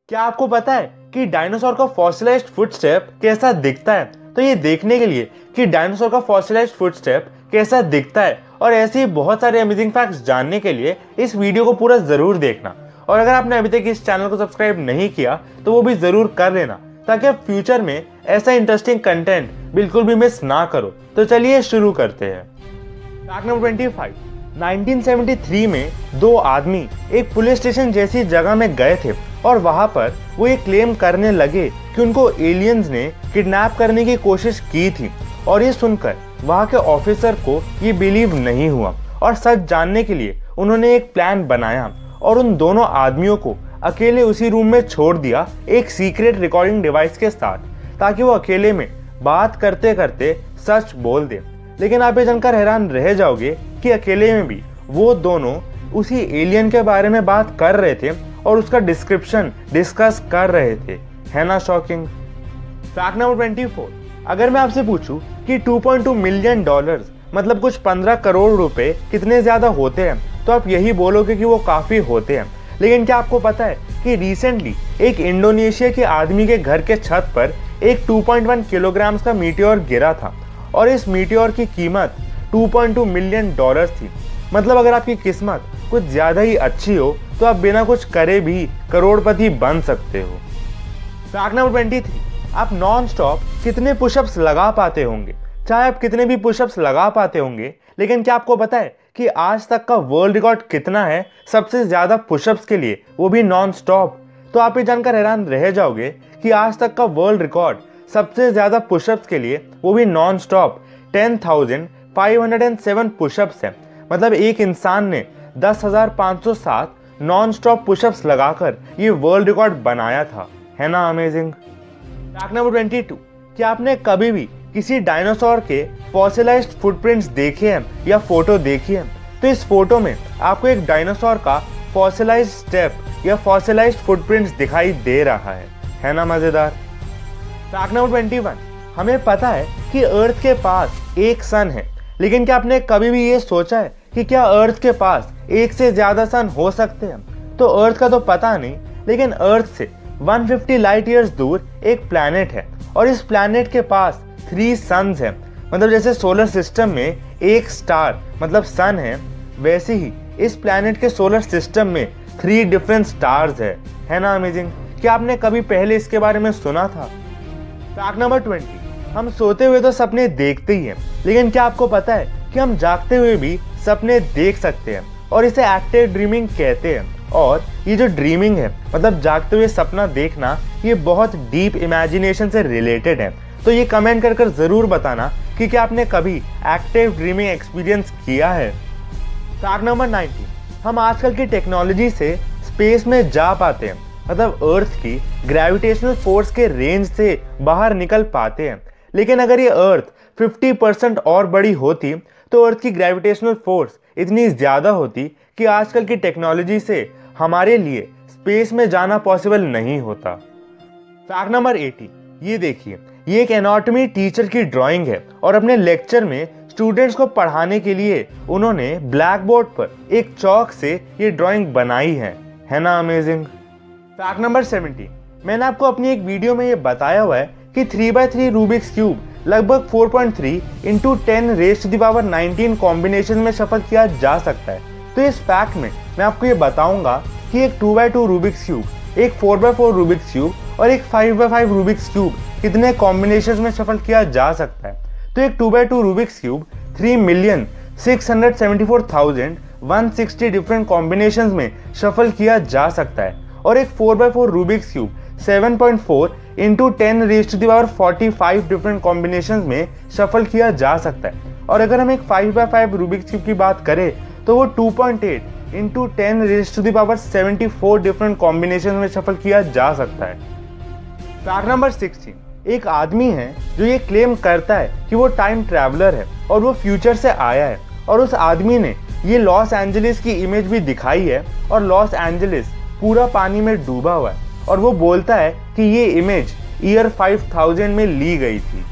क्या आपको पता है कि डायनासोर का फॉसिलाइज्ड फुटस्टेप कैसा दिखता है? तो ये देखने के लिए कि डायनासोर का फॉसिलाइज्ड फुटस्टेप कैसा दिखता है और ऐसे ही बहुत सारे अमेजिंग फैक्ट्स जानने के लिए इस वीडियो को पूरा जरूर देखना। और अगर आपने अभी तक इस चैनल को सब्सक्राइब नहीं किया तो वो भी जरूर कर लेना, ताकि आप फ्यूचर में ऐसा इंटरेस्टिंग कंटेंट बिल्कुल भी मिस ना करो। तो चलिए शुरू करते हैं। Fact number 25। 1973 में दो आदमी एक पुलिस स्टेशन जैसी जगह में गए थे और वहां पर वो ये क्लेम करने लगे कि उनको एलियंस ने किडनैप करने की कोशिश की थी। और ये सुनकर वहां के ऑफिसर को ये बिलीव नहीं हुआ और सच जानने के लिए उन्होंने एक प्लान बनाया और उन दोनों आदमियों को अकेले उसी रूम में छोड़ दिया एक सीक्रेट रिकॉर्डिंग डिवाइस के साथ, ताकि वो अकेले में बात करते करते सच बोल दे। लेकिन आप ये जानकर हैरान रह जाओगे कि अकेले में भी वो दोनों उसी एलियन के बारे में बात कर रहे थे और उसका डिस्क्रिप्शन डिस्कस कर रहे थे। है ना शॉकिंग? Fact number 24। अगर मैं आपसे पूछूं कि 2.2 मिलियन डॉलर्स मतलब कुछ 15 करोड़ रुपए कितने ज्यादा होते हैं, तो आप यही बोलोगे कि वो काफी होते हैं। लेकिन क्या आपको पता है कि रिसेंटली एक इंडोनेशिया के आदमी के घर के छत पर एक 2.1 किलोग्राम का मीटियोर गिरा था और इस मीटियोर की कीमत 2.2 मिलियन डॉलर्स थी। मतलब अगर आपकी किस्मत कुछ ज्यादा ही अच्छी हो तो आप बिना कुछ करे भी करोड़पति बन सकते हो। Fact number 23। आप नॉन स्टॉप कितने पुशअप्स लगा पाते होंगे? चाहे आप कितने भी पुशअप्स लगा पाते होंगे, लेकिन क्या आपको पता है कि आज तक का वर्ल्ड रिकॉर्ड कितना है सबसे ज्यादा पुशअप्स के लिए, वो भी नॉन स्टॉप? तो आप ये जानकर हैरान रह जाओगे कि आज तक का वर्ल्ड रिकॉर्ड सबसे ज्यादा पुशअप्स के लिए, वो भी नॉन स्टॉप, 10,507 पुशअप्स है। मतलब एक इंसान ने 10,507 नॉन स्टॉप पुशअप्स लगाकर ये वर्ल्ड रिकॉर्ड बनाया था। है ना अमेजिंग? Fact number 22। क्या आपने कभी भी किसी डायनासोर के फॉसिलाइज्ड फुटप्रिंट्स देखे हैं या फोटो देखी है? तो इस फोटो में आपको एक डायनासोर का फॉसिलाइज्ड स्टेप या फॉसिलाइज्ड फुटप्रिंट्स दिखाई दे रहा है। है ना मजेदार? Fact number 21। हमें पता है कि अर्थ के पास एक सन है, लेकिन क्या आपने कभी भी ये सोचा है कि क्या अर्थ के पास एक से ज्यादा सन हो सकते हैं? तो अर्थ का तो पता नहीं, लेकिन अर्थ से 150 लाइट ईयर्स दूर एक प्लैनेट है और इस प्लैनेट के पास 3 सन्स हैं। मतलब जैसे सोलर सिस्टम में एक स्टार मतलब सन है, वैसे ही इस प्लैनेट के सोलर सिस्टम में 3 डिफरेंट स्टार्स है ना अमेजिंग? क्या आपने कभी पहले इसके बारे में सुना था? Fact number 20। हम सोते हुए तो सपने देखते ही हैं, लेकिन क्या आपको पता है कि हम जागते हुए भी सपने देख सकते हैं और इसे एक्टिव ड्रीमिंग कहते हैं। और ये जो ड्रीमिंग है मतलब जागते हुए सपना देखना, ये बहुत डीप इमेजिनेशन से रिलेटेड है। तो ये कमेंट कर कर जरूर बताना कि क्या आपने कभी एक्टिव ड्रीमिंग एक्सपीरियंस किया है। Fact number 19। हम आजकल की टेक्नोलॉजी से स्पेस में जा पाते हैं, मतलब अर्थ की ग्रेविटेशनल फोर्स के रेंज से बाहर निकल पाते हैं। लेकिन अगर ये अर्थ 50% और बड़ी होती तो अर्थ की ग्रेविटेशनल फोर्स इतनी ज्यादा होती कि आजकल की टेक्नोलॉजी से हमारे लिए स्पेस में जाना पॉसिबल नहीं होता। Fact number 80। ये देखिए, ये एक एनाटॉमी टीचर की ड्राइंग है और अपने लेक्चर में स्टूडेंट्स को पढ़ाने के लिए उन्होंने ब्लैक बोर्ड पर एक चौक से ये ड्राइंग बनाई है ना अमेजिंग? Fact number 70। मैंने आपको अपनी एक वीडियो में ये बताया हुआ है कि 3x3 रूबिक्स क्यूब लगभग 4.3 × 10⁻19 कॉम्बिनेशन में शफल किया जा सकता है। तो इस फैक्ट में मैं आपको ये बताऊंगा कि एक 2x2 रूबिक्स क्यूब, एक 4x4 रूबिक्स क्यूब और एक 5x5 रूबिक्स क्यूब कितने कॉम्बिनेशन में शफल किया जा सकता है। तो एक 2x2 Rubik's cube 3,674,160 different combinations में शफल किया जा सकता है और एक 4x4 Rubik's cube 7.4 × 10⁻45 different combinations में शफल किया जा सकता है। और अगर हम एक 5x5 रूबिक्स क्यूब की बात करें तो वो 2.8 × 10⁻74 डिफरेंट कॉम्बिनेशन में शफल किया जा सकता है। Fact number 16। एक आदमी है जो ये क्लेम करता है कि वो टाइम ट्रैवलर है और वो फ्यूचर से आया है, और उस आदमी ने ये लॉस एंजलिस की इमेज भी दिखाई है और लॉस एंजलिस पूरा पानी में डूबा हुआ है और वो बोलता है कि ये इमेज ईयर 5000 में ली गई थी।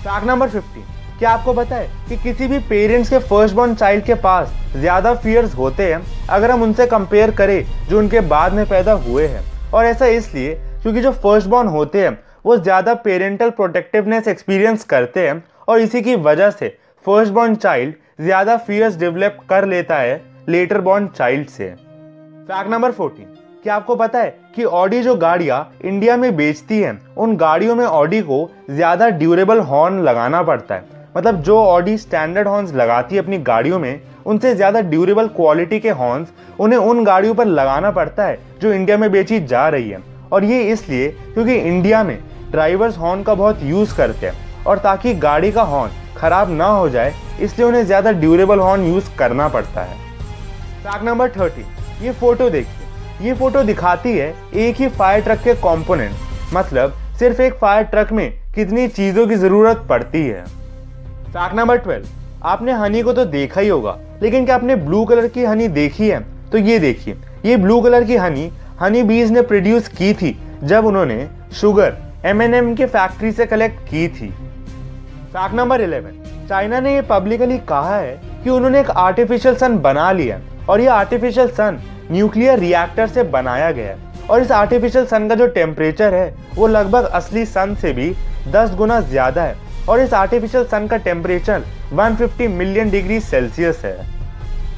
Fact number 15। क्या आपको पता है कि किसी भी पेरेंट्स के फर्स्ट बॉर्न चाइल्ड के पास ज्यादा फियर्स होते हैं अगर हम उनसे कंपेयर करें जो उनके बाद में पैदा हुए हैं? और ऐसा इसलिए क्योंकि जो फर्स्ट बॉर्न होते हैं वो ज़्यादा पेरेंटल प्रोटेक्टिवनेस एक्सपीरियंस करते हैं और इसी की वजह से फर्स्ट बॉर्न चाइल्ड ज़्यादा फियर्स डेवलप कर लेता है लेटर बॉर्न चाइल्ड से। फैक्ट नंबर 14, क्या आपको पता है कि ऑडी जो गाड़ियाँ इंडिया में बेचती है उन गाड़ियों में ऑडी को ज़्यादा ड्यूरेबल हॉर्न लगाना पड़ता है। मतलब जो ऑडी स्टैंडर्ड हॉर्न्स लगाती है अपनी गाड़ियों में उनसे ज़्यादा ड्यूरेबल क्वालिटी के हॉर्न्स उन्हें उन गाड़ियों पर लगाना पड़ता है जो इंडिया में बेची जा रही है। और ये इसलिए क्योंकि इंडिया में ड्राइवर्स हॉर्न का बहुत यूज़ करते हैं और ताकि गाड़ी का हॉर्न ख़राब ना हो जाए इसलिए उन्हें ज़्यादा ड्यूरेबल हॉर्न यूज़ करना पड़ता है। फैक्ट नंबर 13, ये फ़ोटो देखिए। ये फ़ोटो दिखाती है एक ही फायर ट्रक के कंपोनेंट, मतलब सिर्फ एक फायर ट्रक में कितनी चीज़ों की ज़रूरत पड़ती है। फैक्ट नंबर 12, आपने हनी को तो देखा ही होगा, लेकिन क्या आपने ब्लू कलर की हनी देखी है? तो ये देखिए, ये ब्लू कलर की हनी बीज ने प्रोड्यूस की थी जब उन्होंने शुगर M&M के फैक्ट्री से कलेक्ट की थी। फैक्ट नंबर 11, चाइना ने ये पब्लिकली कहा है कि उन्होंने एक आर्टिफिशियल सन बना लिया और ये आर्टिफिशियल सन न्यूक्लियर रिएक्टर से बनाया गया है और इस आर्टिफिशियल सन का जो टेम्परेचर है वो लगभग असली सन से भी 10 गुना ज़्यादा है और इस आर्टिफिशियल सन का टेम्परेचर 150 मिलियन डिग्री सेल्सियस है।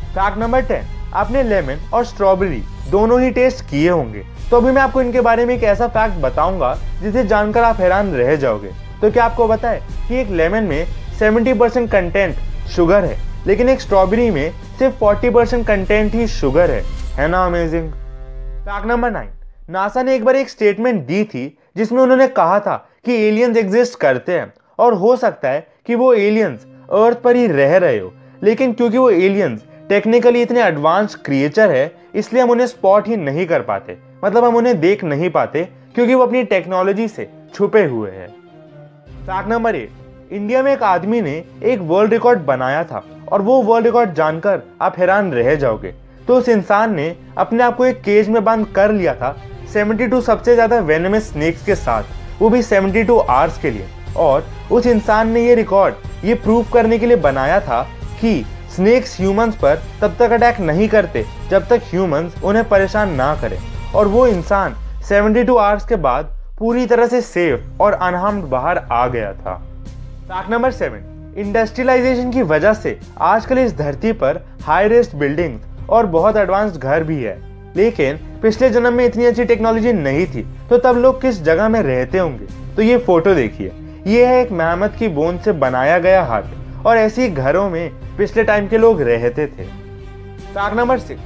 फैक्ट नंबर 10, आपने लेमन और स्ट्रॉबेरी दोनों ही टेस्ट किए होंगे, तो अभी मैं आपको इनके बारे में एक ऐसा फैक्ट बताऊंगा जिसे जानकर आप हैरान रह जाओगे। तो क्या आपको पता है कि एक लेमन में 70% कंटेंट शुगर है, लेकिन एक स्ट्रॉबेरी में सिर्फ 40% कंटेंट ही शुगर है ना अमेजिंग। फैक्ट नंबर 9, नासा ने एक बार एक स्टेटमेंट दी थी जिसमें उन्होंने कहा था कि एलियंस एग्जिस्ट करते हैं और हो सकता है कि वो एलियंस अर्थ पर ही रह रहे हो, लेकिन क्योंकि वो एलियंस टेक्निकली इतने एडवांस क्रिएचर है इसलिए हम उन्हें स्पॉट ही नहीं कर पाते, मतलब हम उन्हें देख नहीं पाते क्योंकि वो अपनी टेक्नोलॉजी से छुपे हुए हैं। फैक्ट नंबर 8, इंडिया में एक आदमी ने एक वर्ल्ड रिकॉर्ड बनाया था और वो वर्ल्ड रिकॉर्ड जानकर आप हैरान रह जाओगे। तो उस इंसान ने अपने आप को एक केज में बंद कर लिया था 72 सबसे ज़्यादा वेनमस स्नेक्स के साथ, वो भी 72 आवर्स के लिए। और उस इंसान ने ये रिकॉर्ड ये प्रूव करने के लिए बनाया था कि स्नेक्स ह्यूमंस पर तब तक अटैक नहीं करते जब तक ह्यूमंस उन्हें परेशान ना करें। और वो इंसान 72 आवर्स के बाद पूरी तरह से सेफ और अनहार्म्ड बाहर आ गया था। फैक्ट नंबर 7, इंडस्ट्रियलाइजेशन की वजह से आजकल इस धरती पर हाई रेस्ट बिल्डिंग्स और बहुत एडवांस्ड घर भी है, लेकिन पिछले जन्म में इतनी अच्छी टेक्नोलॉजी नहीं थी, तो तब लोग किस जगह में रहते होंगे। तो ये फोटो देखिए, ये है एक मेहमत की बोन से बनाया गया हट और ऐसे घरों में पिछले टाइम के लोग रहते थे। फैक्ट नंबर 6,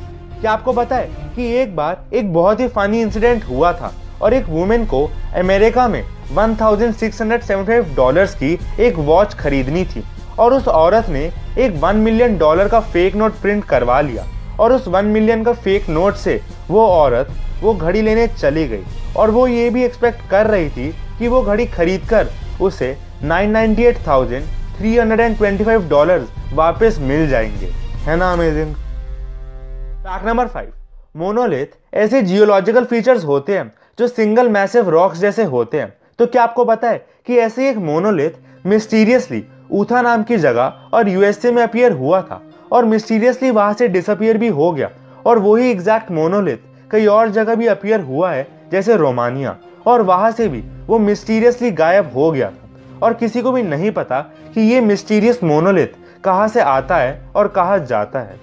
क्या आपको पता है कि एक बार एक बहुत ही फनी इंसिडेंट हुआ था और एक वुमेन को अमेरिका में $1675 की एक वॉच खरीदनी थी और उस औरत ने एक $1 मिलियन का फेक नोट प्रिंट करवा लिया और उस 1 मिलियन का फेक नोट से वो औरत वो घड़ी लेने चली गई और वो ये भी एक्सपेक्ट कर रही थी कि वो घड़ी खरीदकर उसे $998,325 वापस मिल जाएंगे, है ना अमेजिंग। फैक्ट नंबर 5, मोनोलिथ ऐसे जियोलॉजिकल फीचर्स होते हैं जो सिंगल मैसिव रॉक्स जैसे होते हैं। तो क्या आपको पता है कि ऐसे एक मोनोलिथ मिस्टीरियसली ऊथा नाम की जगह और यूएसए में अपीयर हुआ था और मिस्टीरियसली वहां से डिसअपीयर भी हो गया और वही एग्जैक्ट मोनोलिथ कई और जगह भी अपीयर हुआ है जैसे रोमानिया, और वहां से भी वो मिस्टीरियसली गायब हो गया था और किसी को भी नहीं पता कि ये मिस्टीरियस मोनोलिथ कहाँ से आता है और कहाँ जाता है।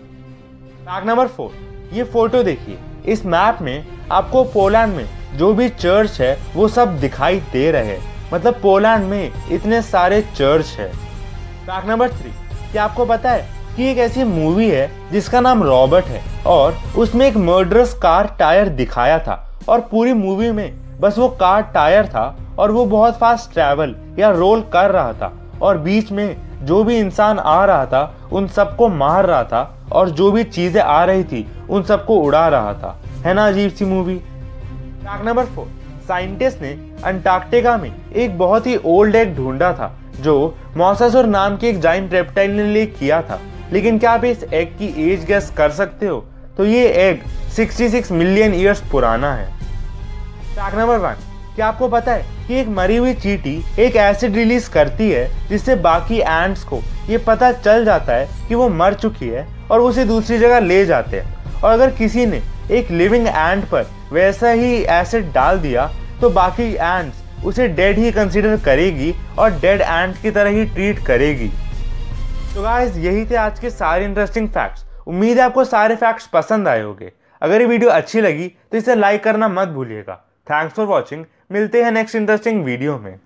फैक्ट नंबर 4, ये फोटो देखिए, इस मैप में आपको पोलैंड में जो भी चर्च है वो सब दिखाई दे रहे हैं, मतलब पोलैंड में इतने सारे चर्च है। फैक्ट नंबर 3, क्या आपको पता है कि एक ऐसी मूवी है जिसका नाम रॉबर्ट है और उसमें एक मर्डरस कार टायर दिखाया था और पूरी मूवी में बस वो कार टायर था और वो बहुत फास्ट ट्रैवल या रोल कर रहा था और बीच में जो भी इंसान आ रहा था उन सबको मार रहा था और जो भी चीजें आ रही थी उन सबको उड़ा रहा था, है ना अजीब सी मूवी। फैक्ट नंबर 4, साइंटिस्ट ने अंटार्कटिका में एक बहुत ही ओल्ड एग ढूंढा था जो मोसासुर नाम के एक जाइंट रेप्टाइल ने ले किया था, लेकिन क्या आप इस एग की एज गेस कर सकते हो? तो ये एग 66 मिलियन ईयर्स पुराना है। फैक्ट नंबर 1, क्या आपको पता है कि एक मरी हुई चींटी एक एसिड रिलीज करती है जिससे बाकी एंट्स को ये पता चल जाता है कि वो मर चुकी है और उसे दूसरी जगह ले जाते हैं, और अगर किसी ने एक लिविंग एंट पर वैसा ही एसिड डाल दिया तो बाकी एंट्स उसे डेड ही कंसीडर करेगी और डेड एंट की तरह ही ट्रीट करेगी। तो गाइस यही थे आज के सारे इंटरेस्टिंग फैक्ट्स। उम्मीद है आपको सारे फैक्ट्स पसंद आए होंगे। अगर ये वीडियो अच्छी लगी तो इसे लाइक करना मत भूलिएगा। Thanks for watching. मिलते हैं नेक्स्ट इंटरेस्टिंग वीडियो में।